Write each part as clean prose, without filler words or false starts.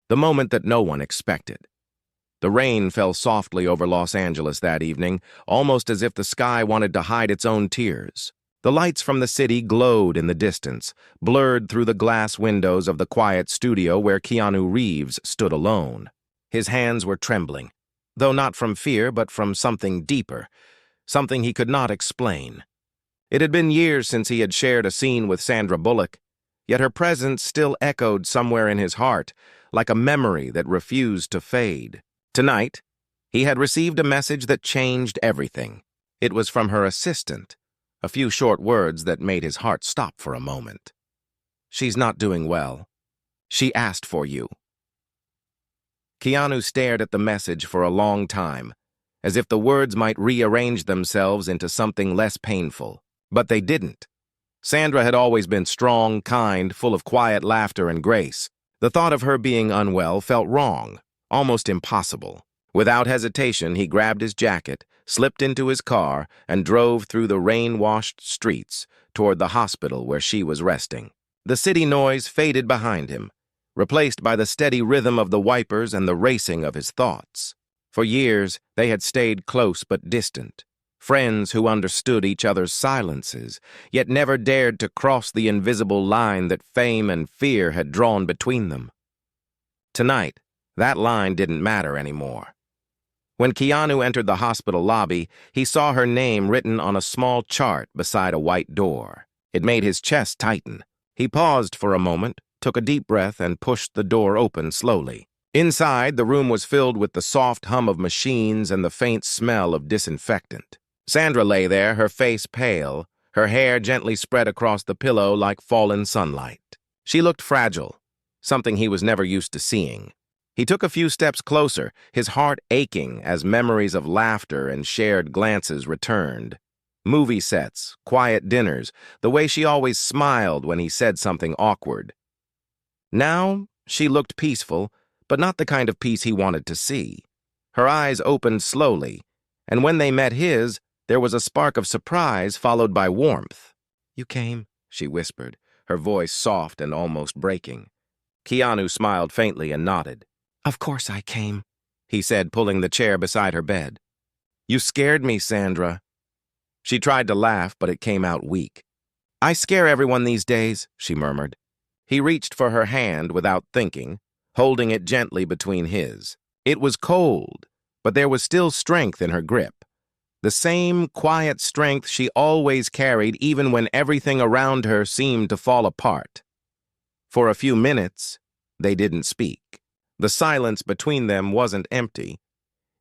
the moment that no one expected. The rain fell softly over Los Angeles that evening, almost as if the sky wanted to hide its own tears. The lights from the city glowed in the distance, blurred through the glass windows of the quiet studio where Keanu Reeves stood alone. His hands were trembling, though not from fear but from something deeper, something he could not explain. It had been years since he had shared a scene with Sandra Bullock, yet her presence still echoed somewhere in his heart, like a memory that refused to fade. Tonight, he had received a message that changed everything. It was from her assistant, a few short words that made his heart stop for a moment. "She's not doing well. She asked for you." Keanu stared at the message for a long time, as if the words might rearrange themselves into something less painful. But they didn't. Sandra had always been strong, kind, full of quiet laughter and grace. The thought of her being unwell felt wrong, almost impossible. Without hesitation, he grabbed his jacket, slipped into his car, and drove through the rain-washed streets toward the hospital where she was resting. The city noise faded behind him, replaced by the steady rhythm of the wipers and the racing of his thoughts. For years, they had stayed close but distant, friends who understood each other's silences, yet never dared to cross the invisible line that fame and fear had drawn between them. Tonight, that line didn't matter anymore. When Keanu entered the hospital lobby, he saw her name written on a small chart beside a white door. It made his chest tighten. He paused for a moment, took a deep breath, and pushed the door open slowly. Inside, the room was filled with the soft hum of machines and the faint smell of disinfectant. Sandra lay there, her face pale, her hair gently spread across the pillow like fallen sunlight. She looked fragile, something he was never used to seeing. He took a few steps closer, his heart aching as memories of laughter and shared glances returned. Movie sets, quiet dinners, the way she always smiled when he said something awkward. Now, she looked peaceful, but not the kind of peace he wanted to see. Her eyes opened slowly, and when they met his, there was a spark of surprise followed by warmth. "You came," she whispered, her voice soft and almost breaking. Keanu smiled faintly and nodded. "Of course I came," he said, pulling the chair beside her bed. "You scared me, Sandra." She tried to laugh, but it came out weak. "I scare everyone these days," she murmured. He reached for her hand without thinking, holding it gently between his. It was cold, but there was still strength in her grip. The same quiet strength she always carried even when everything around her seemed to fall apart. For a few minutes, they didn't speak. The silence between them wasn't empty.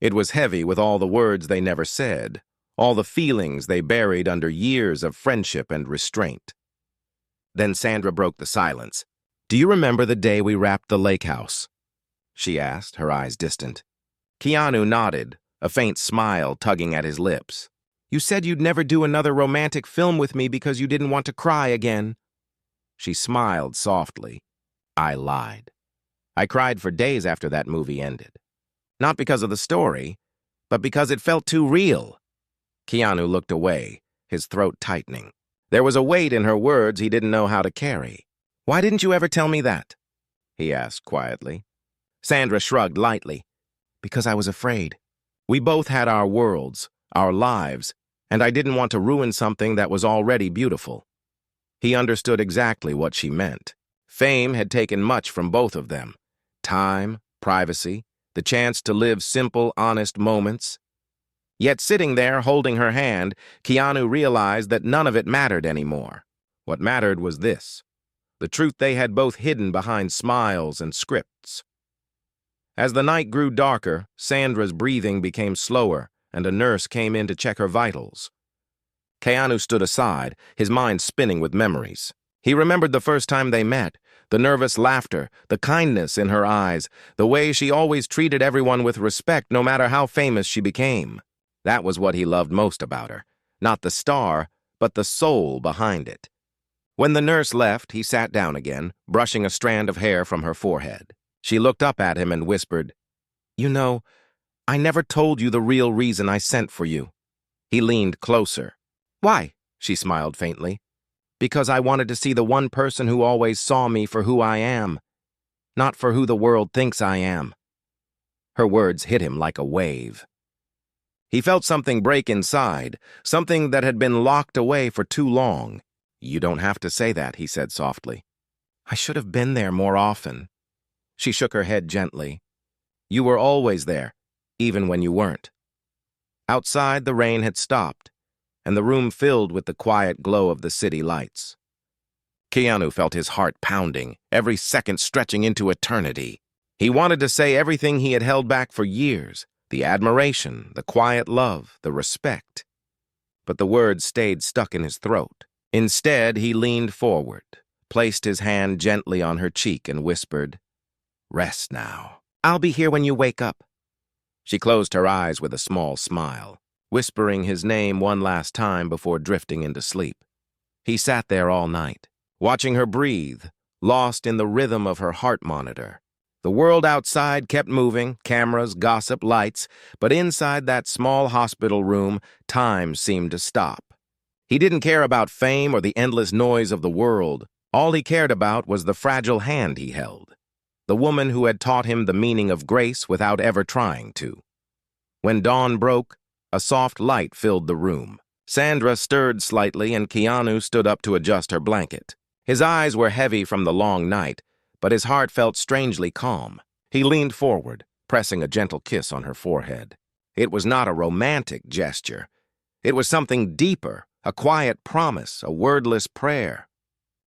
It was heavy with all the words they never said, all the feelings they buried under years of friendship and restraint. Then Sandra broke the silence. "Do you remember the day we wrapped the lake house?" she asked, her eyes distant. Keanu nodded, a faint smile tugging at his lips. "You said you'd never do another romantic film with me because you didn't want to cry again." She smiled softly. "I lied. I cried for days after that movie ended. Not because of the story, but because it felt too real." Keanu looked away, his throat tightening. There was a weight in her words he didn't know how to carry. "Why didn't you ever tell me that?" he asked quietly. Sandra shrugged lightly. "Because I was afraid. We both had our worlds, our lives, and I didn't want to ruin something that was already beautiful." He understood exactly what she meant. Fame had taken much from both of them. Time, privacy, the chance to live simple, honest moments. Yet sitting there holding her hand, Keanu realized that none of it mattered anymore. What mattered was this, the truth they had both hidden behind smiles and scripts. As the night grew darker, Sandra's breathing became slower, and a nurse came in to check her vitals. Keanu stood aside, his mind spinning with memories. He remembered the first time they met, the nervous laughter, the kindness in her eyes, the way she always treated everyone with respect no matter how famous she became. That was what he loved most about her, not the star, but the soul behind it. When the nurse left, he sat down again, brushing a strand of hair from her forehead. She looked up at him and whispered, "You know, I never told you the real reason I sent for you." He leaned closer. "Why?" she smiled faintly. "Because I wanted to see the one person who always saw me for who I am." not for who the world thinks I am." Her words hit him like a wave. He felt something break inside, something that had been locked away for too long. "You don't have to say that," he said softly. "I should have been there more often." She shook her head gently. "You were always there, even when you weren't." Outside, the rain had stopped, and the room filled with the quiet glow of the city lights. Keanu felt his heart pounding, every second stretching into eternity. He wanted to say everything he had held back for years, the admiration, the quiet love, the respect. But the words stayed stuck in his throat. Instead, he leaned forward, placed his hand gently on her cheek, and whispered, "Rest now. I'll be here when you wake up." She closed her eyes with a small smile, whispering his name one last time before drifting into sleep. He sat there all night, watching her breathe, lost in the rhythm of her heart monitor. The world outside kept moving, cameras, gossip, lights, but inside that small hospital room, time seemed to stop. He didn't care about fame or the endless noise of the world. All he cared about was the fragile hand he held, the woman who had taught him the meaning of grace without ever trying to. When dawn broke, a soft light filled the room. Sandra stirred slightly, and Keanu stood up to adjust her blanket. His eyes were heavy from the long night, but his heart felt strangely calm. He leaned forward, pressing a gentle kiss on her forehead. It was not a romantic gesture. It was something deeper, a quiet promise, a wordless prayer.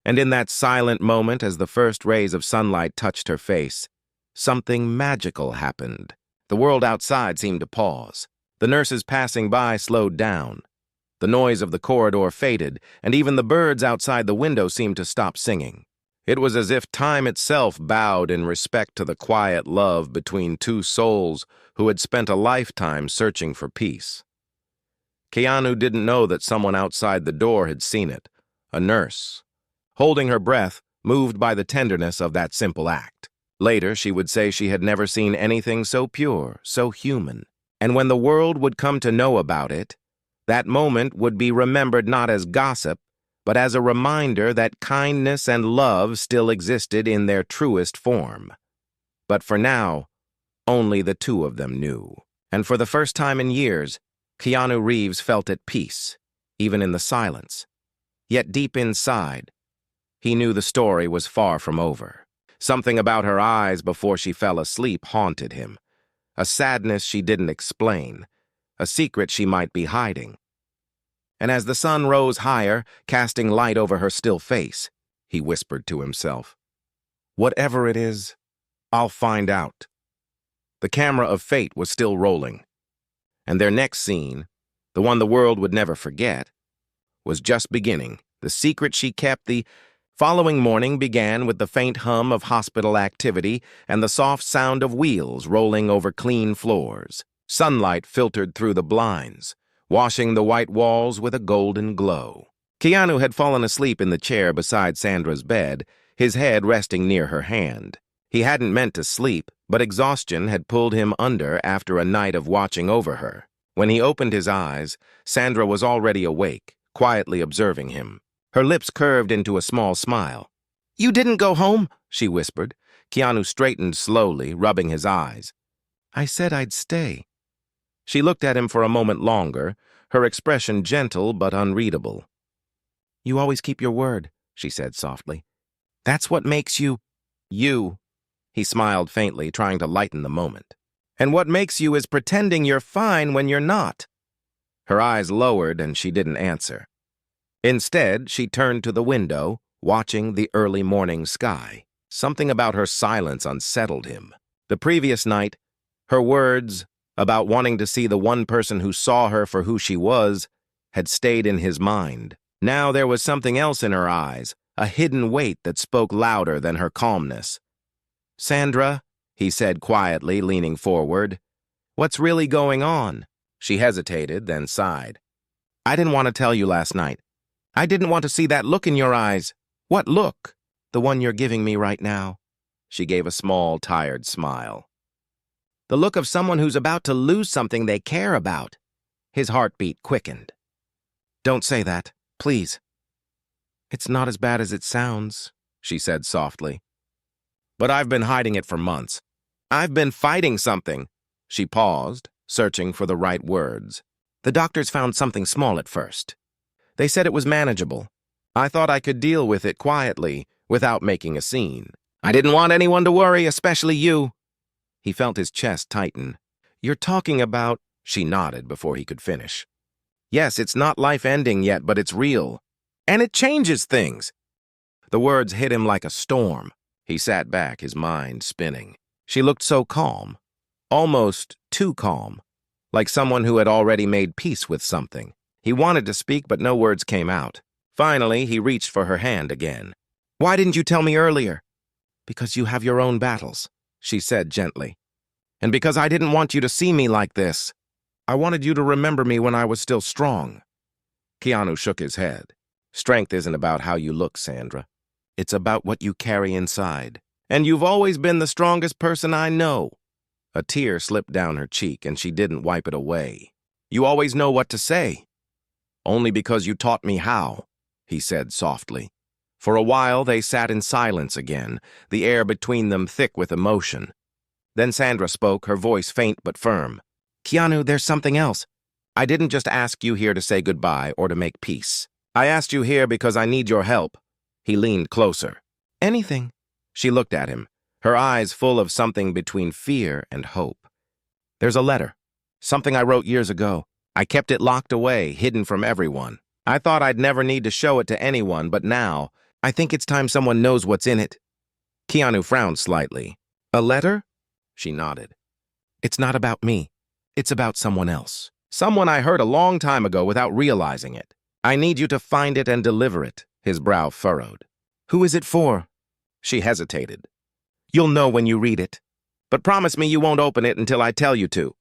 And in that silent moment, as the first rays of sunlight touched her face, something magical happened. The world outside seemed to pause. The nurses passing by slowed down. The noise of the corridor faded, and even the birds outside the window seemed to stop singing. It was as if time itself bowed in respect to the quiet love between two souls who had spent a lifetime searching for peace. Keanu didn't know that someone outside the door had seen it, a nurse. Holding her breath, moved by the tenderness of that simple act. Later, she would say she had never seen anything so pure, so human. And when the world would come to know about it, that moment would be remembered not as gossip, but as a reminder that kindness and love still existed in their truest form. But for now, only the two of them knew. And for the first time in years, Keanu Reeves felt at peace, even in the silence. Yet deep inside, he knew the story was far from over. Something about her eyes before she fell asleep haunted him. A sadness she didn't explain, a secret she might be hiding. And as the sun rose higher, casting light over her still face, he whispered to himself, "Whatever it is, I'll find out." The camera of fate was still rolling, and their next scene, the one the world would never forget, was just beginning. The secret she kept, the following morning began with the faint hum of hospital activity and the soft sound of wheels rolling over clean floors. Sunlight filtered through the blinds, washing the white walls with a golden glow. Keanu had fallen asleep in the chair beside Sandra's bed, his head resting near her hand. He hadn't meant to sleep, but exhaustion had pulled him under after a night of watching over her. When he opened his eyes, Sandra was already awake, quietly observing him. Her lips curved into a small smile. "You didn't go home?" she whispered. Keanu straightened slowly, rubbing his eyes. "I said I'd stay." She looked at him for a moment longer, her expression gentle but unreadable. "You always keep your word," she said softly. "That's what makes you, you." He smiled faintly, trying to lighten the moment. "And what makes you is pretending you're fine when you're not." Her eyes lowered and she didn't answer. Instead, she turned to the window, watching the early morning sky. Something about her silence unsettled him. The previous night, her words about wanting to see the one person who saw her for who she was had stayed in his mind. Now there was something else in her eyes, a hidden weight that spoke louder than her calmness. "Sandra," he said quietly, leaning forward, "what's really going on?" She hesitated, then sighed. "I didn't want to tell you last night. I didn't want to see that look in your eyes." "What look?" "The one you're giving me right now." She gave a small, tired smile. "The look of someone who's about to lose something they care about." His heartbeat quickened. "Don't say that, please." "It's not as bad as it sounds," she said softly. but I've been hiding it for months. I've been fighting something. She paused, searching for the right words. The doctors found something small at first. They said it was manageable. I thought I could deal with it quietly, without making a scene. I didn't want anyone to worry, especially you. He felt his chest tighten. You're talking about... She nodded before he could finish. Yes, it's not life-ending yet, but it's real. And it changes things. The words hit him like a storm. He sat back, his mind spinning. She looked so calm. Almost too calm. Like someone who had already made peace with something. He wanted to speak, but no words came out. Finally, he reached for her hand again. Why didn't you tell me earlier? Because you have your own battles, she said gently. And because I didn't want you to see me like this. I wanted you to remember me when I was still strong. Keanu shook his head. Strength isn't about how you look, Sandra. It's about what you carry inside. And you've always been the strongest person I know. A tear slipped down her cheek, and she didn't wipe it away. You always know what to say. Only because you taught me how, he said softly. For a while, they sat in silence again, the air between them thick with emotion. Then Sandra spoke, her voice faint but firm. Keanu, there's something else. I didn't just ask you here to say goodbye or to make peace. I asked you here because I need your help. He leaned closer. Anything. She looked at him, her eyes full of something between fear and hope. There's a letter. Something I wrote years ago. I kept it locked away, hidden from everyone. I thought I'd never need to show it to anyone, but now, I think it's time someone knows what's in it. Keanu frowned slightly. A letter? She nodded. It's not about me. It's about someone else. Someone I heard a long time ago without realizing it. I need you to find it and deliver it. His brow furrowed. Who is it for? She hesitated. You'll know when you read it. But promise me you won't open it until I tell you to.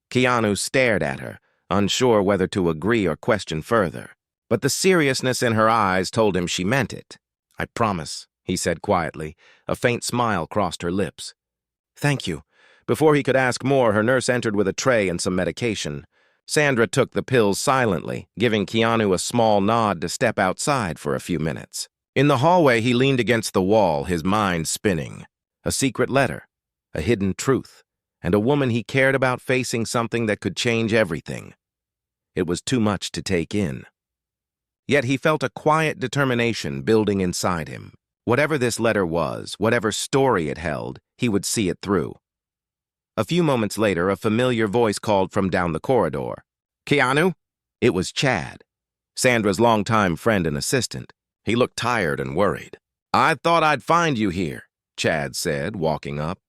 Keanu stared at her, unsure whether to agree or question further. But the seriousness in her eyes told him she meant it. I promise, he said quietly. A faint smile crossed her lips. Thank you. Before he could ask more, her nurse entered with a tray and some medication. Sandra took the pills silently, giving Keanu a small nod to step outside for a few minutes. In the hallway, he leaned against the wall, his mind spinning. A secret letter, a hidden truth, and a woman he cared about facing something that could change everything. It was too much to take in. Yet he felt a quiet determination building inside him. Whatever this letter was, whatever story it held, he would see it through. A few moments later, a familiar voice called from down the corridor. Keanu? It was Chad, Sandra's longtime friend and assistant. He looked tired and worried. I thought I'd find you here, Chad said, walking up.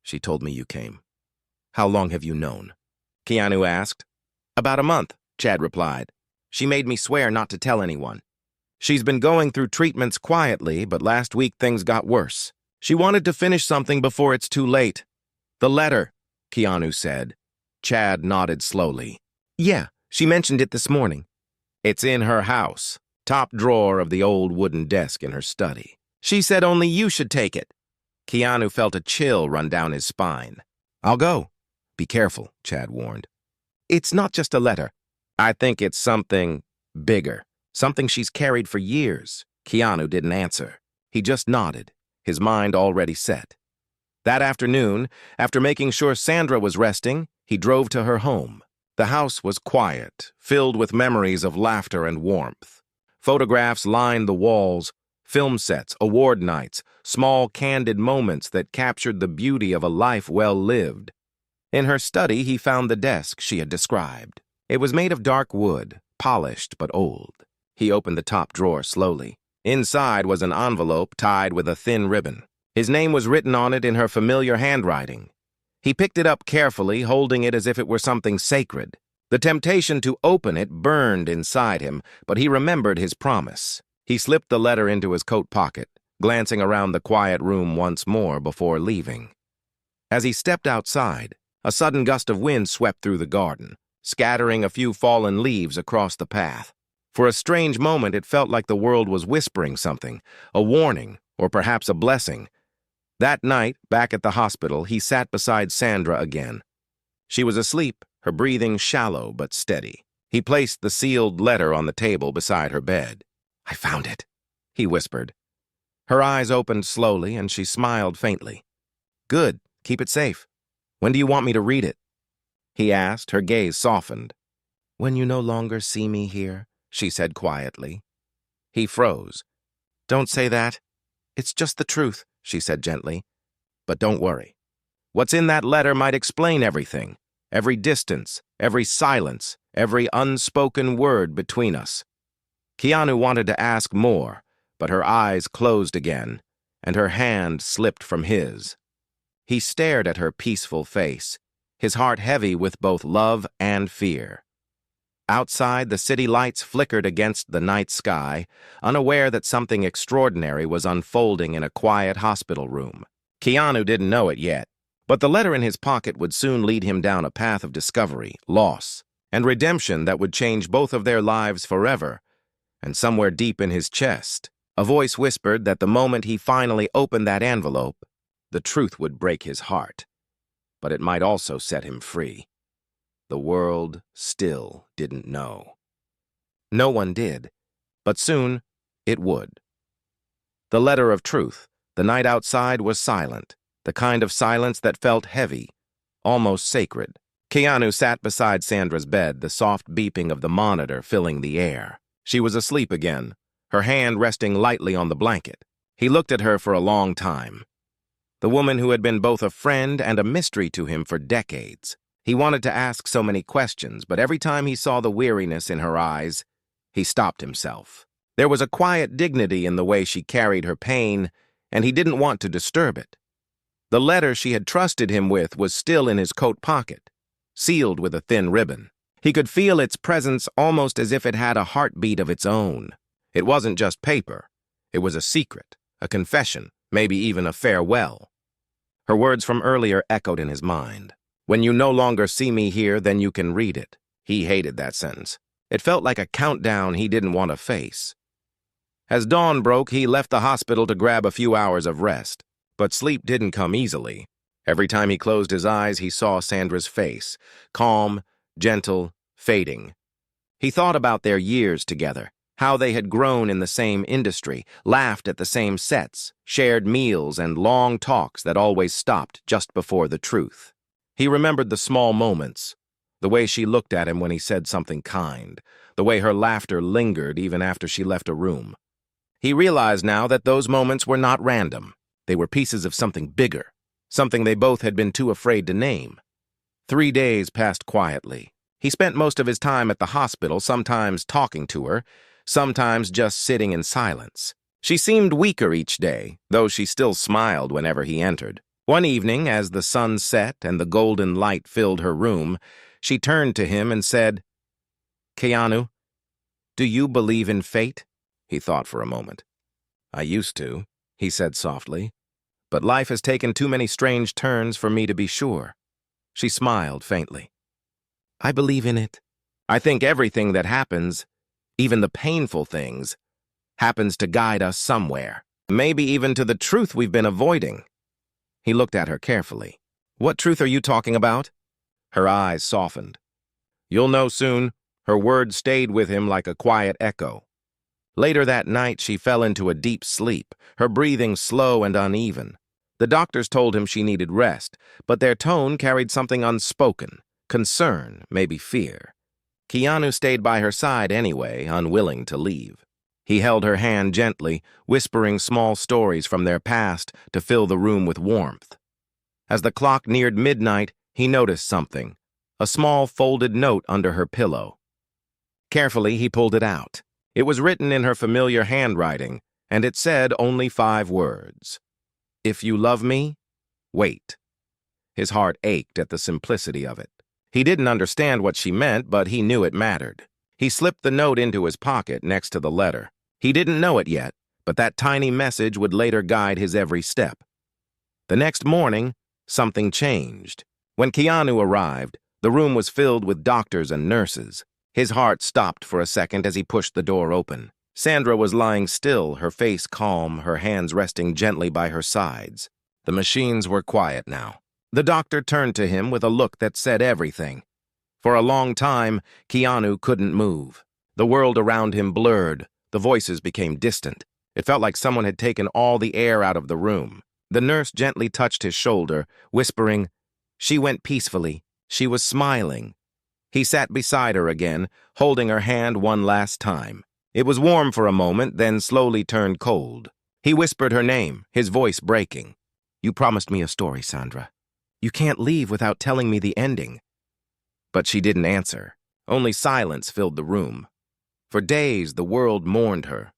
She told me you came. How long have you known? Keanu asked. About a month, Chad replied. She made me swear not to tell anyone. She's been going through treatments quietly, but last week things got worse. She wanted to finish something before it's too late. The letter, Keanu said. Chad nodded slowly. Yeah, she mentioned it this morning. It's in her house, top drawer of the old wooden desk in her study. She said only you should take it. Keanu felt a chill run down his spine. I'll go. Be careful, Chad warned. It's not just a letter. I think it's something bigger, something she's carried for years. Keanu didn't answer. He just nodded, his mind already set. That afternoon, after making sure Sandra was resting, he drove to her home. The house was quiet, filled with memories of laughter and warmth. Photographs lined the walls, film sets, award nights, small candid moments that captured the beauty of a life well lived. In her study, he found the desk she had described. It was made of dark wood, polished but old. He opened the top drawer slowly. Inside was an envelope tied with a thin ribbon. His name was written on it in her familiar handwriting. He picked it up carefully, holding it as if it were something sacred. The temptation to open it burned inside him, but he remembered his promise. He slipped the letter into his coat pocket, glancing around the quiet room once more before leaving. As he stepped outside, a sudden gust of wind swept through the garden, scattering a few fallen leaves across the path. For a strange moment, it felt like the world was whispering something, a warning, or perhaps a blessing. That night, back at the hospital, he sat beside Sandra again. She was asleep, her breathing shallow but steady. He placed the sealed letter on the table beside her bed. I found it, he whispered. Her eyes opened slowly, and she smiled faintly. Good, keep it safe. When do you want me to read it? He asked, her gaze softened. When you no longer see me here, she said quietly. He froze. Don't say that. It's just the truth, she said gently. But don't worry. What's in that letter might explain everything. Every distance, every silence, every unspoken word between us. Keanu wanted to ask more, but her eyes closed again, and her hand slipped from his. He stared at her peaceful face, his heart heavy with both love and fear. Outside, the city lights flickered against the night sky, unaware that something extraordinary was unfolding in a quiet hospital room. Keanu didn't know it yet, but the letter in his pocket would soon lead him down a path of discovery, loss, and redemption that would change both of their lives forever. And somewhere deep in his chest, a voice whispered that the moment he finally opened that envelope, the truth would break his heart. But it might also set him free. The world still didn't know. No one did, but soon it would. The letter of truth. The night outside was silent, the kind of silence that felt heavy, almost sacred. Keanu sat beside Sandra's bed, the soft beeping of the monitor filling the air. She was asleep again, her hand resting lightly on the blanket. He looked at her for a long time. The woman who had been both a friend and a mystery to him for decades. He wanted to ask so many questions, but every time he saw the weariness in her eyes, he stopped himself. There was a quiet dignity in the way she carried her pain, and he didn't want to disturb it. The letter she had trusted him with was still in his coat pocket, sealed with a thin ribbon. He could feel its presence almost as if it had a heartbeat of its own. It wasn't just paper. It was a secret, a confession, maybe even a farewell. Her words from earlier echoed in his mind. When you no longer see me here, then you can read it. He hated that sentence. It felt like a countdown he didn't want to face. As dawn broke, he left the hospital to grab a few hours of rest. But sleep didn't come easily. Every time he closed his eyes, he saw Sandra's face, calm, gentle, fading. He thought about their years together, how they had grown in the same industry, laughed at the same sets, shared meals and long talks that always stopped just before the truth. He remembered the small moments, the way she looked at him when he said something kind, the way her laughter lingered even after she left a room. He realized now that those moments were not random. They were pieces of something bigger, something they both had been too afraid to name. 3 days passed quietly. He spent most of his time at the hospital, sometimes talking to her, sometimes just sitting in silence. She seemed weaker each day, though she still smiled whenever he entered. One evening, as the sun set and the golden light filled her room, she turned to him and said, "Keanu, do you believe in fate?" He thought for a moment. "I used to," he said softly, "but life has taken too many strange turns for me to be sure." She smiled faintly. "I believe in it. I think everything that happens, even the painful things, happens to guide us somewhere, maybe even to the truth we've been avoiding." He looked at her carefully. "What truth are you talking about?" Her eyes softened. "You'll know soon." Her words stayed with him like a quiet echo. Later that night, she fell into a deep sleep, her breathing slow and uneven. The doctors told him she needed rest, but their tone carried something unspoken, concern, maybe fear. Keanu stayed by her side anyway, unwilling to leave. He held her hand gently, whispering small stories from their past to fill the room with warmth. As the clock neared midnight, he noticed something, a small folded note under her pillow. Carefully, he pulled it out. It was written in her familiar handwriting, and it said only 5 words. "If you love me, wait." His heart ached at the simplicity of it. He didn't understand what she meant, but he knew it mattered. He slipped the note into his pocket next to the letter. He didn't know it yet, but that tiny message would later guide his every step. The next morning, something changed. When Keanu arrived, the room was filled with doctors and nurses. His heart stopped for a second as he pushed the door open. Sandra was lying still, her face calm, her hands resting gently by her sides. The machines were quiet now. The doctor turned to him with a look that said everything. For a long time, Keanu couldn't move. The world around him blurred. The voices became distant. It felt like someone had taken all the air out of the room. The nurse gently touched his shoulder, whispering, "She went peacefully. She was smiling." He sat beside her again, holding her hand one last time. It was warm for a moment, then slowly turned cold. He whispered her name, his voice breaking. "You promised me a story, Sandra. You can't leave without telling me the ending." But she didn't answer. Only silence filled the room. For days, the world mourned her.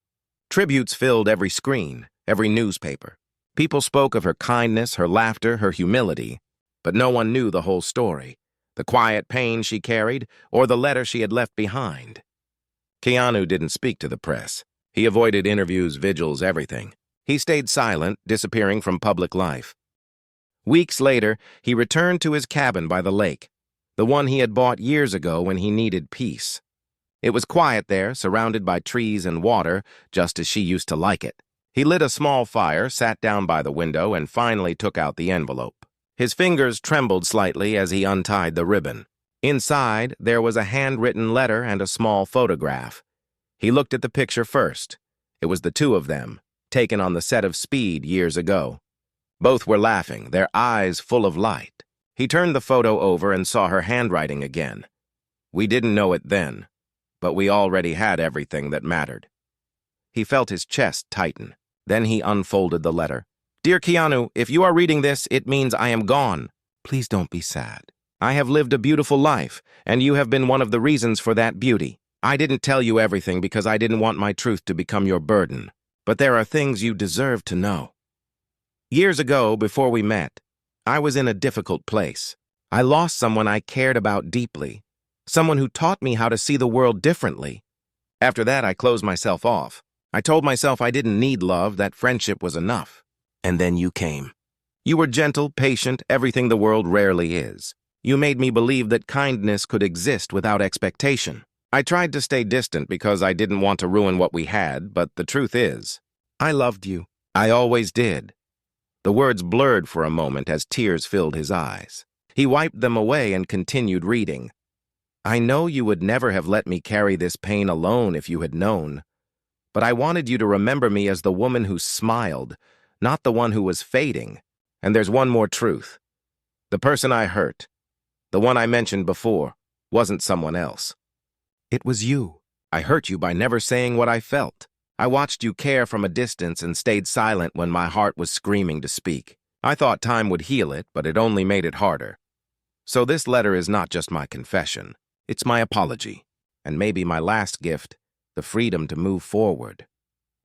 Tributes filled every screen, every newspaper. People spoke of her kindness, her laughter, her humility, but no one knew the whole story, the quiet pain she carried, or the letter she had left behind. Keanu didn't speak to the press. He avoided interviews, vigils, everything. He stayed silent, disappearing from public life. Weeks later, he returned to his cabin by the lake, the one he had bought years ago when he needed peace. It was quiet there, surrounded by trees and water, just as she used to like it. He lit a small fire, sat down by the window, and finally took out the envelope. His fingers trembled slightly as he untied the ribbon. Inside, there was a handwritten letter and a small photograph. He looked at the picture first. It was the two of them, taken on the set of Speed years ago. Both were laughing, their eyes full of light. He turned the photo over and saw her handwriting again. We didn't know it then, but we already had everything that mattered. He felt his chest tighten. Then he unfolded the letter. "Dear Keanu, if you are reading this, it means I am gone. Please don't be sad. I have lived a beautiful life, and you have been one of the reasons for that beauty. I didn't tell you everything because I didn't want my truth to become your burden. But there are things you deserve to know. Years ago, before we met, I was in a difficult place. I lost someone I cared about deeply, someone who taught me how to see the world differently. After that, I closed myself off. I told myself I didn't need love, that friendship was enough. And then you came. You were gentle, patient, everything the world rarely is. You made me believe that kindness could exist without expectation. I tried to stay distant because I didn't want to ruin what we had, but the truth is, I loved you. I always did." The words blurred for a moment as tears filled his eyes. He wiped them away and continued reading. "I know you would never have let me carry this pain alone if you had known. But I wanted you to remember me as the woman who smiled, not the one who was fading. And there's one more truth. The person I hurt, the one I mentioned before, wasn't someone else. It was you. I hurt you by never saying what I felt. I watched you care from a distance and stayed silent when my heart was screaming to speak. I thought time would heal it, but it only made it harder. So this letter is not just my confession. It's my apology, and maybe my last gift, the freedom to move forward.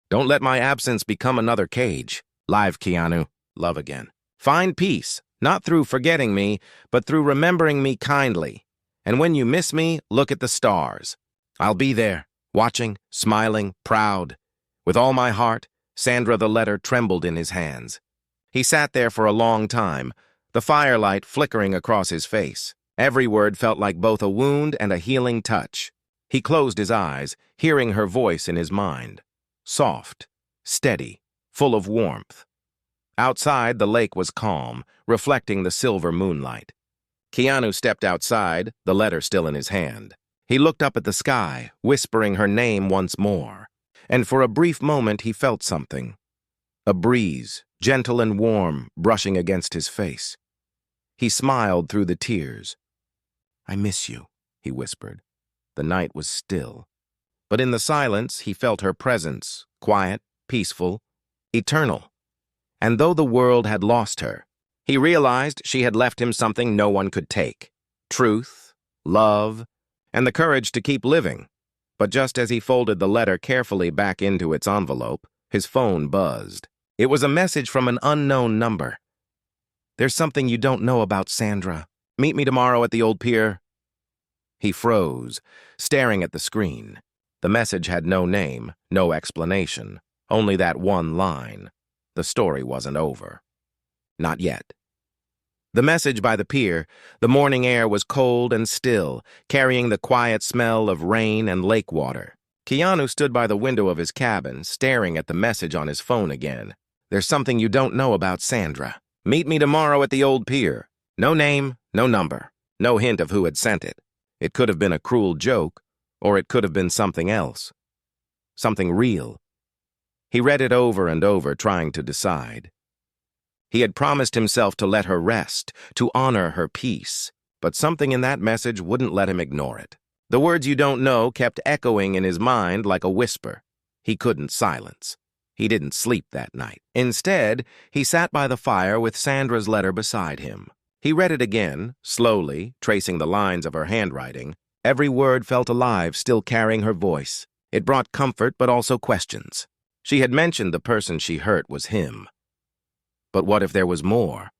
Don't let my absence become another cage. Live, Keanu. Love again. Find peace, not through forgetting me, but through remembering me kindly. And when you miss me, look at the stars. I'll be there, watching, smiling, proud. With all my heart, Sandra the letter trembled in his hands. He sat there for a long time, the firelight flickering across his face. Every word felt like both a wound and a healing touch. He closed his eyes, hearing her voice in his mind. Soft, steady, full of warmth. Outside, the lake was calm, reflecting the silver moonlight. Keanu stepped outside, the letter still in his hand. He looked up at the sky, whispering her name once more. And for a brief moment, he felt something. A breeze, gentle and warm, brushing against his face. He smiled through the tears. "I miss you," he whispered. The night was still. But in the silence, he felt her presence, quiet, peaceful, eternal. And though the world had lost her, he realized she had left him something no one could take. Truth, love, and the courage to keep living. But just as he folded the letter carefully back into its envelope, his phone buzzed. It was a message from an unknown number. "There's something you don't know about Sandra. Meet me tomorrow at the old pier." He froze, staring at the screen. The message had no name, no explanation, only that one line. The story wasn't over. Not yet. The message by the pier, the morning air was cold and still, carrying the quiet smell of rain and lake water. Keanu stood by the window of his cabin, staring at the message on his phone again. "There's something you don't know about Sandra. Meet me tomorrow at the old pier." No name, no number, no hint of who had sent it. It could have been a cruel joke, or it could have been something else. Something real. He read it over and over, trying to decide. He had promised himself to let her rest, to honor her peace, but something in that message wouldn't let him ignore it. The words "you don't know" kept echoing in his mind like a whisper. He couldn't silence. He didn't sleep that night. Instead, he sat by the fire with Sandra's letter beside him. He read it again, slowly, tracing the lines of her handwriting. Every word felt alive, still carrying her voice. It brought comfort, but also questions. She had mentioned the person she hurt was him. But what if there was more?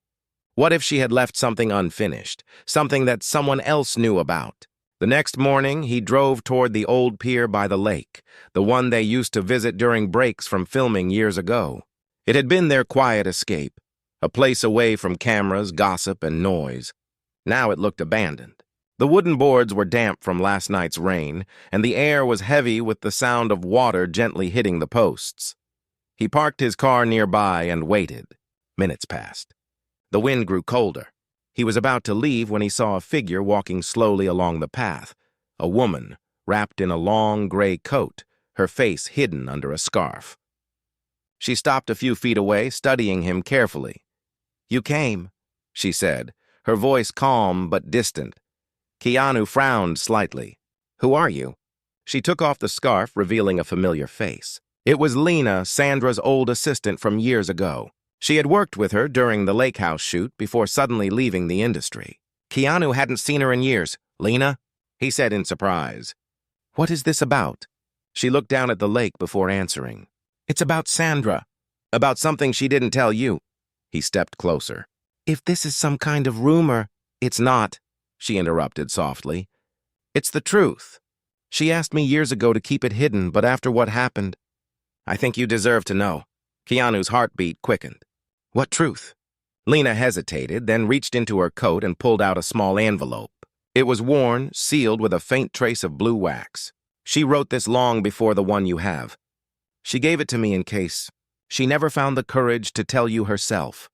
What if she had left something unfinished, something that someone else knew about? The next morning, he drove toward the old pier by the lake, the one they used to visit during breaks from filming years ago. It had been their quiet escape, a place away from cameras, gossip, and noise. Now it looked abandoned. The wooden boards were damp from last night's rain, and the air was heavy with the sound of water gently hitting the posts. He parked his car nearby and waited. Minutes passed. The wind grew colder. He was about to leave when he saw a figure walking slowly along the path, a woman wrapped in a long gray coat, her face hidden under a scarf. She stopped a few feet away, studying him carefully. "You came," she said, her voice calm but distant. Keanu frowned slightly. "Who are you?" She took off the scarf, revealing a familiar face. It was Lena, Sandra's old assistant from years ago. She had worked with her during the lake house shoot before suddenly leaving the industry. Keanu hadn't seen her in years. "Lena?" he said in surprise. "What is this about?" She looked down at the lake before answering. "It's about Sandra. About something she didn't tell you." He stepped closer. "If this is some kind of rumor—" "It's not," she interrupted softly. "It's the truth. She asked me years ago to keep it hidden, but after what happened, I think you deserve to know." Keanu's heartbeat quickened. "What truth?" Lena hesitated, then reached into her coat and pulled out a small envelope. It was worn, sealed with a faint trace of blue wax. "She wrote this long before the one you have. She gave it to me in case. She never found the courage to tell you herself."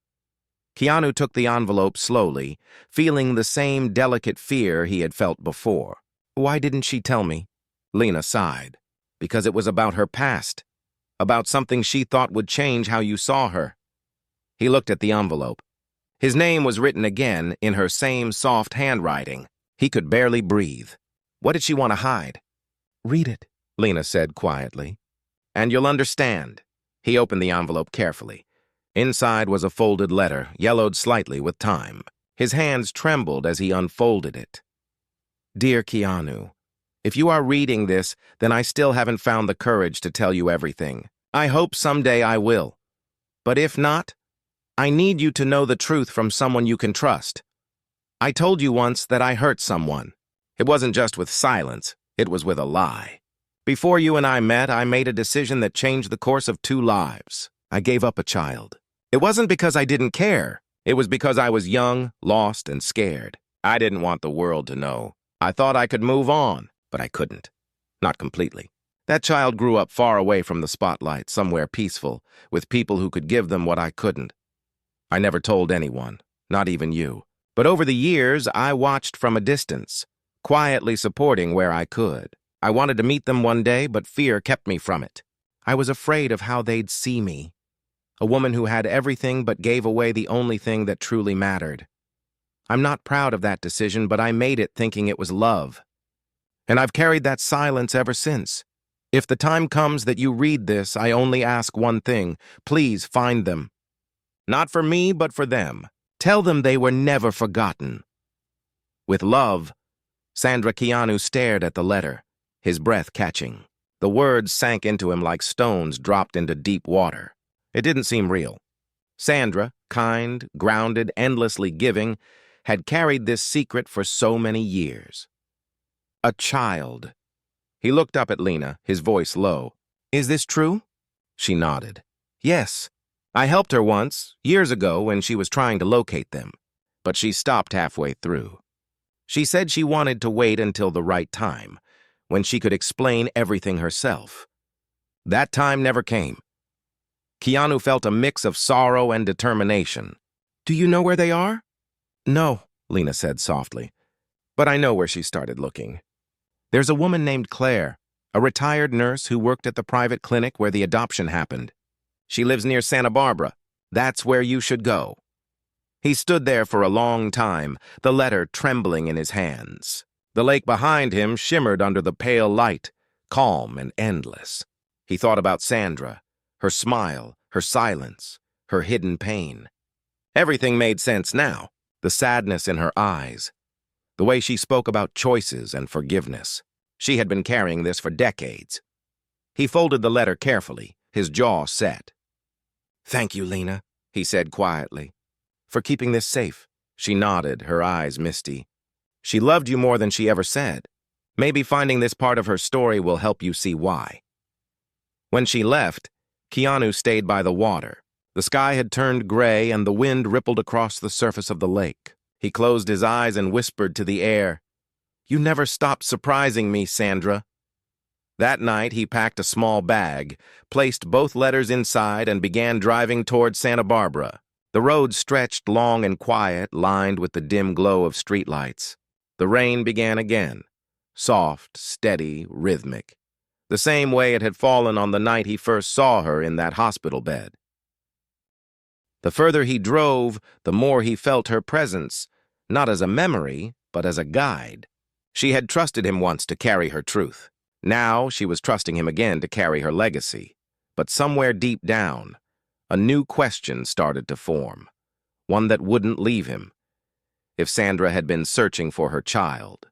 Keanu took the envelope slowly, feeling the same delicate fear he had felt before. "Why didn't she tell me?" Lena sighed. "Because it was about her past. About something she thought would change how you saw her." He looked at the envelope. His name was written again in her same soft handwriting. He could barely breathe. What did she want to hide? "Read it," Lena said quietly. "And you'll understand." He opened the envelope carefully. Inside was a folded letter, yellowed slightly with time. His hands trembled as he unfolded it. "Dear Keanu, if you are reading this, then I still haven't found the courage to tell you everything. I hope someday I will. But if not, I need you to know the truth from someone you can trust. I told you once that I hurt someone. It wasn't just with silence, it was with a lie. Before you and I met, I made a decision that changed the course of 2 lives. I gave up a child. It wasn't because I didn't care. It was because I was young, lost, and scared. I didn't want the world to know. I thought I could move on, but I couldn't. Not completely. That child grew up far away from the spotlight, somewhere peaceful, with people who could give them what I couldn't. I never told anyone, not even you. But over the years, I watched from a distance, quietly supporting where I could. I wanted to meet them one day, but fear kept me from it. I was afraid of how they'd see me. A woman who had everything but gave away the only thing that truly mattered. I'm not proud of that decision, but I made it thinking it was love. And I've carried that silence ever since. If the time comes that you read this, I only ask one thing. Please find them. Not for me, but for them. Tell them they were never forgotten. With love, Sandra. Keanu stared at the letter, his breath catching. The words sank into him like stones dropped into deep water. It didn't seem real. Sandra, kind, grounded, endlessly giving, had carried this secret for so many years. A child. He looked up at Lena, his voice low. "Is this true?" She nodded. "Yes. I helped her once, years ago, when she was trying to locate them. But she stopped halfway through. She said she wanted to wait until the right time, when she could explain everything herself. That time never came." Keanu felt a mix of sorrow and determination. "Do you know where they are?" "No," Lena said softly. "But I know where she started looking. There's a woman named Claire. A retired nurse who worked at the private clinic where the adoption happened. She lives near Santa Barbara. That's where you should go. He stood there for a long time, the letter trembling in his hands. The lake behind him shimmered under the pale light, calm and endless. He thought about Sandra, her smile, her silence, her hidden pain. Everything made sense now, the sadness in her eyes, the way she spoke about choices and forgiveness. She had been carrying this for decades. He folded the letter carefully, his jaw set. "Thank you, Lena," he said quietly, "for keeping this safe." She nodded, her eyes misty. She loved you more than she ever said. Maybe finding this part of her story will help you see why. When she left, Keanu stayed by the water. The sky had turned gray and the wind rippled across the surface of the lake. He closed his eyes and whispered to the air, "You never stopped surprising me, Sandra." That night, he packed a small bag, placed both letters inside, and began driving toward Santa Barbara. The road stretched long and quiet, lined with the dim glow of streetlights. The rain began again, soft, steady, rhythmic, the same way it had fallen on the night he first saw her in that hospital bed. The further he drove, the more he felt her presence, not as a memory, but as a guide. She had trusted him once to carry her truth. Now she was trusting him again to carry her legacy. But somewhere deep down, a new question started to form, one that wouldn't leave him. If Sandra had been searching for her child,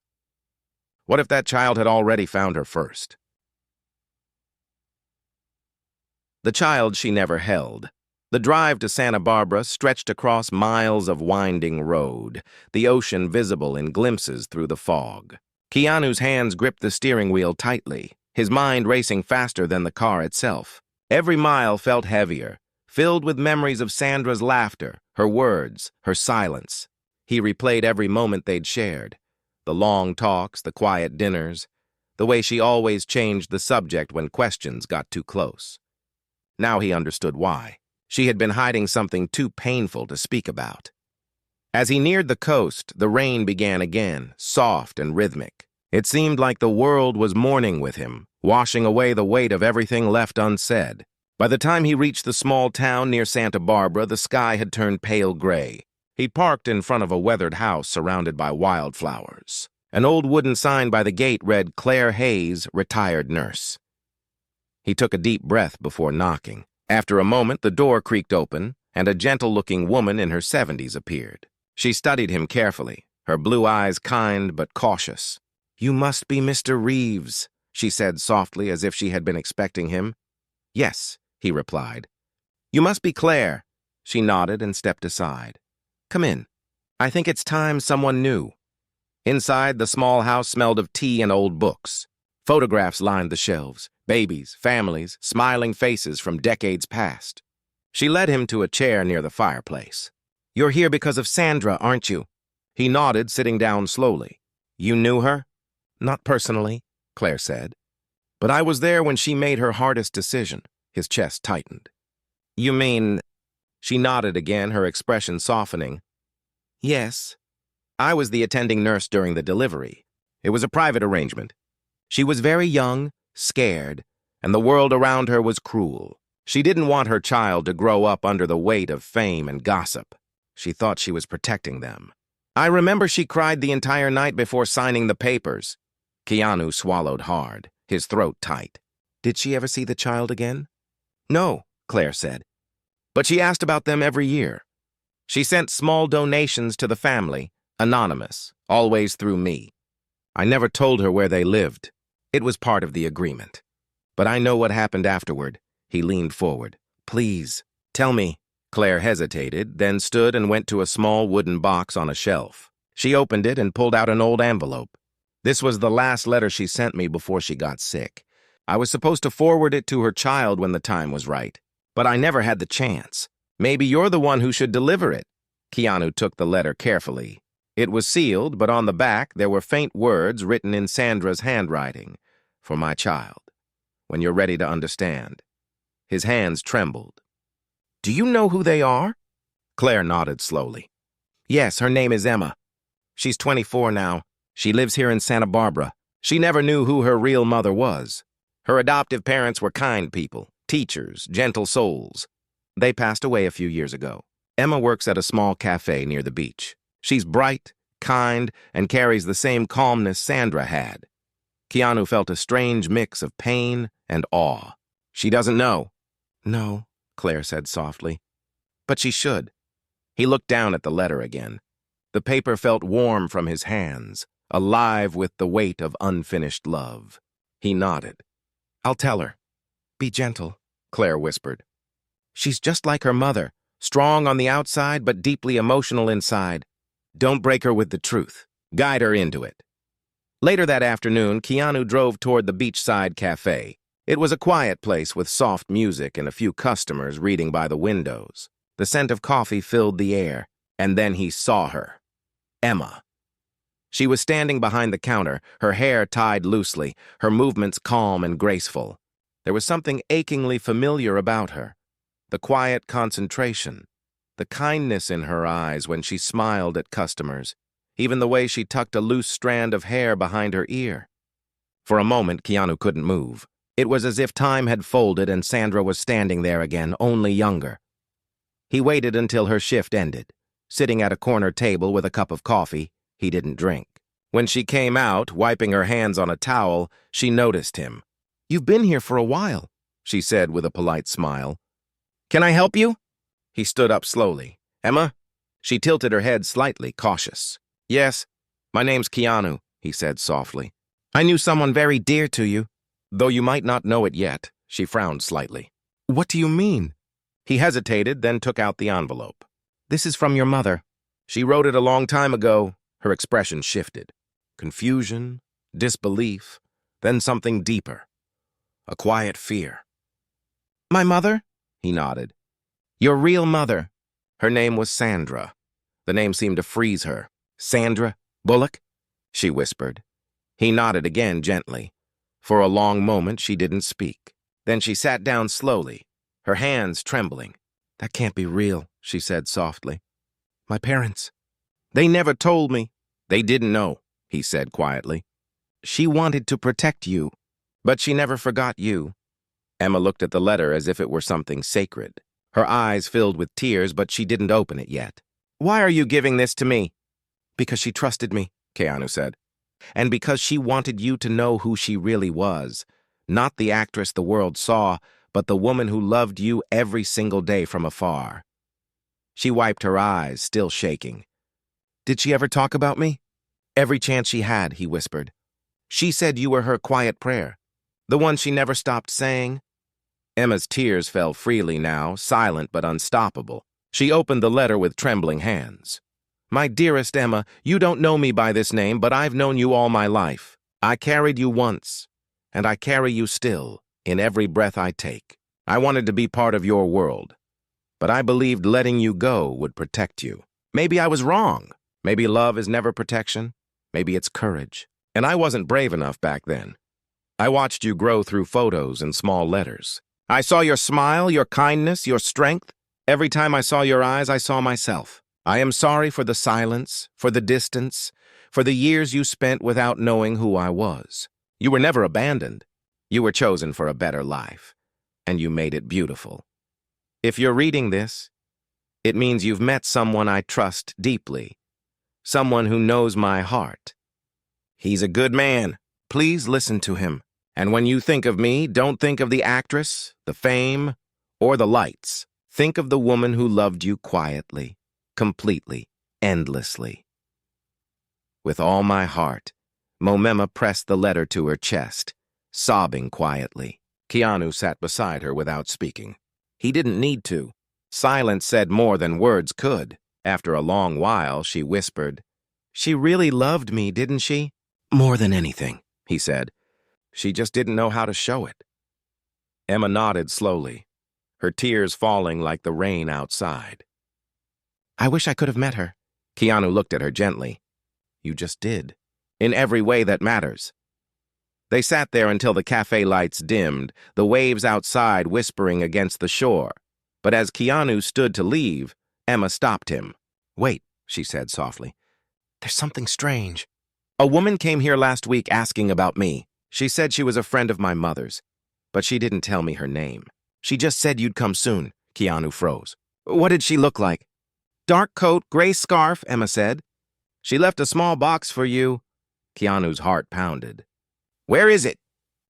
what if that child had already found her first? The child she never held. The drive to Santa Barbara stretched across miles of winding road, the ocean visible in glimpses through the fog. Keanu's hands gripped the steering wheel tightly, his mind racing faster than the car itself. Every mile felt heavier, filled with memories of Sandra's laughter, her words, her silence. He replayed every moment they'd shared, the long talks, the quiet dinners, the way she always changed the subject when questions got too close. Now he understood why. She had been hiding something too painful to speak about. As he neared the coast, the rain began again, soft and rhythmic. It seemed like the world was mourning with him, washing away the weight of everything left unsaid. By the time he reached the small town near Santa Barbara, the sky had turned pale gray. He parked in front of a weathered house surrounded by wildflowers. An old wooden sign by the gate read, "Claire Hayes, retired nurse." He took a deep breath before knocking. After a moment, the door creaked open, and a gentle-looking woman in her 70s appeared. She studied him carefully, her blue eyes kind but cautious. "You must be Mr. Reeves," she said softly as if she had been expecting him. "Yes," he replied. "You must be Claire." She nodded and stepped aside. "Come in. I think it's time someone knew." Inside, the small house smelled of tea and old books. Photographs lined the shelves, babies, families, smiling faces from decades past. She led him to a chair near the fireplace. "You're here because of Sandra, aren't you?" He nodded, sitting down slowly. "You knew her?" "Not personally," Claire said. "But I was there when she made her hardest decision." His chest tightened. "You mean—" She nodded again, her expression softening. "Yes. I was the attending nurse during the delivery. It was a private arrangement. She was very young, scared, and the world around her was cruel. She didn't want her child to grow up under the weight of fame and gossip. She thought she was protecting them. I remember she cried the entire night before signing the papers." Keanu swallowed hard, his throat tight. "Did she ever see the child again?" "No," Claire said. "But she asked about them every year. She sent small donations to the family, anonymous, always through me. I never told her where they lived. It was part of the agreement. But I know what happened afterward." He leaned forward. "Please, tell me." Claire hesitated, then stood and went to a small wooden box on a shelf. She opened it and pulled out an old envelope. "This was the last letter she sent me before she got sick. I was supposed to forward it to her child when the time was right, but I never had the chance. Maybe you're the one who should deliver it." Keanu took the letter carefully. It was sealed, but on the back there were faint words written in Sandra's handwriting. "For my child. When you're ready to understand." His hands trembled. "Do you know who they are?" Claire nodded slowly. "Yes, her name is Emma. She's 24 now. She lives here in Santa Barbara. She never knew who her real mother was. Her adoptive parents were kind people, teachers, gentle souls. They passed away a few years ago. Emma works at a small cafe near the beach. She's bright, kind, and carries the same calmness Sandra had. Keanu felt a strange mix of pain and awe. She doesn't know. No, Claire said softly. But she should. He looked down at the letter again. The paper felt warm from his hands, alive with the weight of unfinished love. He nodded. I'll tell her. Be gentle, Claire whispered. She's just like her mother, strong on the outside but deeply emotional inside. Don't break her with the truth. Guide her into it. Later that afternoon, Keanu drove toward the beachside cafe. It was a quiet place with soft music and a few customers reading by the windows. The scent of coffee filled the air, and then he saw her. Emma. She was standing behind the counter, her hair tied loosely, her movements calm and graceful. There was something achingly familiar about her. The quiet concentration, the kindness in her eyes when she smiled at customers, even the way she tucked a loose strand of hair behind her ear. For a moment, Keanu couldn't move. It was as if time had folded and Sandra was standing there again, only younger. He waited until her shift ended. Sitting at a corner table with a cup of coffee, he didn't drink. When she came out, wiping her hands on a towel, she noticed him. You've been here for a while, she said with a polite smile. Can I help you? He stood up slowly. Emma? She tilted her head slightly, cautious. Yes, my name's Keanu, he said softly. I knew someone very dear to you, though you might not know it yet. She frowned slightly. What do you mean? He hesitated, then took out the envelope. This is from your mother. She wrote it a long time ago. Her expression shifted. Confusion, disbelief, then something deeper. A quiet fear. My mother? He nodded. Your real mother. Her name was Sandra. The name seemed to freeze her. Sandra Bullock? She whispered. He nodded again gently. For a long moment, she didn't speak. Then she sat down slowly, her hands trembling. That can't be real, she said softly. My parents. They never told me. They didn't know, he said quietly. She wanted to protect you, but she never forgot you. Emma looked at the letter as if it were something sacred. Her eyes filled with tears, but she didn't open it yet. Why are you giving this to me? Because she trusted me, Keanu said. And because she wanted you to know who she really was. Not the actress the world saw, but the woman who loved you every single day from afar. She wiped her eyes, still shaking. Did she ever talk about me? Every chance she had, he whispered. She said you were her quiet prayer, the one she never stopped saying. Emma's tears fell freely now, silent but unstoppable. She opened the letter with trembling hands. My dearest Emma, you don't know me by this name, but I've known you all my life. I carried you once, and I carry you still, in every breath I take. I wanted to be part of your world, but I believed letting you go would protect you. Maybe I was wrong. Maybe love is never protection. Maybe it's courage. And I wasn't brave enough back then. I watched you grow through photos and small letters. I saw your smile, your kindness, your strength. Every time I saw your eyes, I saw myself. I am sorry for the silence, for the distance, for the years you spent without knowing who I was. You were never abandoned. You were chosen for a better life, and you made it beautiful. If you're reading this, it means you've met someone I trust deeply, someone who knows my heart. He's a good man. Please listen to him. And when you think of me, don't think of the actress, the fame, or the lights. Think of the woman who loved you quietly, completely, endlessly. With all my heart, Momema pressed the letter to her chest, sobbing quietly. Keanu sat beside her without speaking. He didn't need to. Silence said more than words could. After a long while, she whispered, She really loved me, didn't she? More than anything, he said. She just didn't know how to show it. Emma nodded slowly, her tears falling like the rain outside. I wish I could have met her. Keanu looked at her gently. You just did. In every way that matters. They sat there until the cafe lights dimmed, the waves outside whispering against the shore. But as Keanu stood to leave, Emma stopped him. Wait, she said softly. There's something strange. A woman came here last week asking about me. She said she was a friend of my mother's. But she didn't tell me her name. She just said you'd come soon. Keanu froze. What did she look like? Dark coat, gray scarf, Emma said. She left a small box for you. Keanu's heart pounded. Where is it?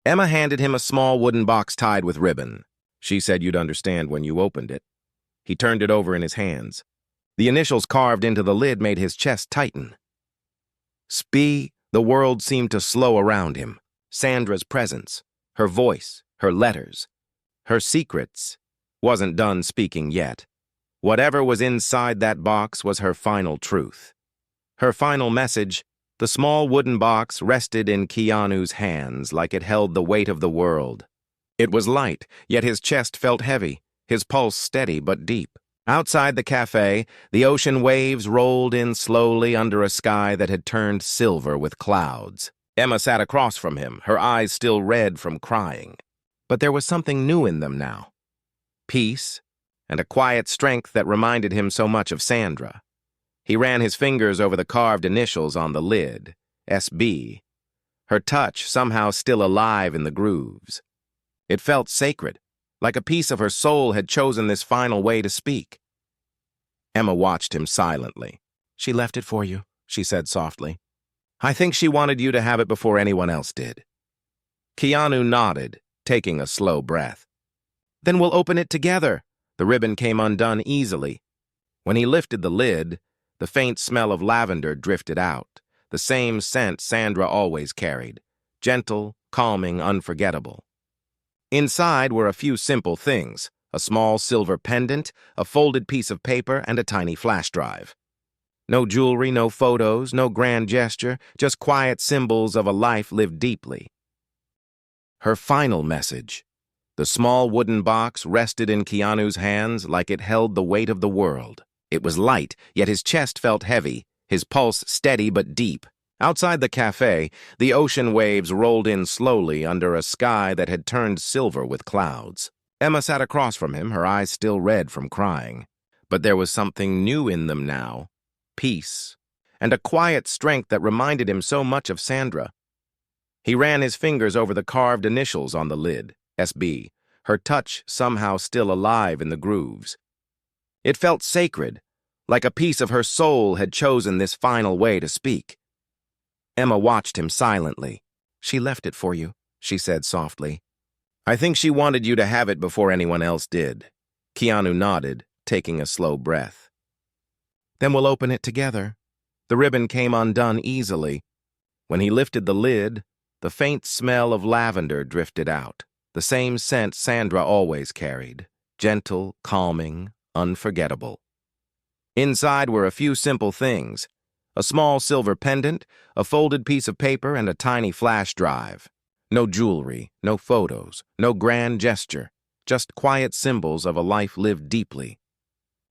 Emma handed him a small wooden box tied with ribbon. She said you'd understand when you opened it. He turned it over in his hands. The initials carved into the lid made his chest tighten. Spee, the world seemed to slow around him. Sandra's presence, her voice, her letters, her secrets, wasn't done speaking yet. Whatever was inside that box was her final truth. Her final message, the small wooden box rested in Keanu's hands like it held the weight of the world. It was light, yet his chest felt heavy, his pulse steady but deep. Outside the cafe, the ocean waves rolled in slowly under a sky that had turned silver with clouds. Emma sat across from him, her eyes still red from crying. But there was something new in them now. Peace, and a quiet strength that reminded him so much of Sandra. He ran his fingers over the carved initials on the lid, SB, her touch somehow still alive in the grooves. It felt sacred, like a piece of her soul had chosen this final way to speak. Emma watched him silently. She left it for you, she said softly. I think she wanted you to have it before anyone else did. Keanu nodded, taking a slow breath. Then we'll open it together. The ribbon came undone easily. When he lifted the lid, the faint smell of lavender drifted out, the same scent Sandra always carried, gentle, calming, unforgettable. Inside were a few simple things, a small silver pendant, a folded piece of paper, and a tiny flash drive. No jewelry, no photos, no grand gesture, just quiet symbols of a life lived deeply. Her final message. The small wooden box rested in Keanu's hands like it held the weight of the world. It was light, yet his chest felt heavy, his pulse steady but deep. Outside the cafe, the ocean waves rolled in slowly under a sky that had turned silver with clouds. Emma sat across from him, her eyes still red from crying. But there was something new in them now. Peace, and a quiet strength that reminded him so much of Sandra. He ran his fingers over the carved initials on the lid, SB, her touch somehow still alive in the grooves. It felt sacred, like a piece of her soul had chosen this final way to speak. Emma watched him silently. She left it for you, she said softly. I think she wanted you to have it before anyone else did. Keanu nodded, taking a slow breath. Then we'll open it together. The ribbon came undone easily. When he lifted the lid, the faint smell of lavender drifted out, the same scent Sandra always carried, gentle, calming, unforgettable. Inside were a few simple things, a small silver pendant, a folded piece of paper, and a tiny flash drive. No jewelry, no photos, no grand gesture, just quiet symbols of a life lived deeply.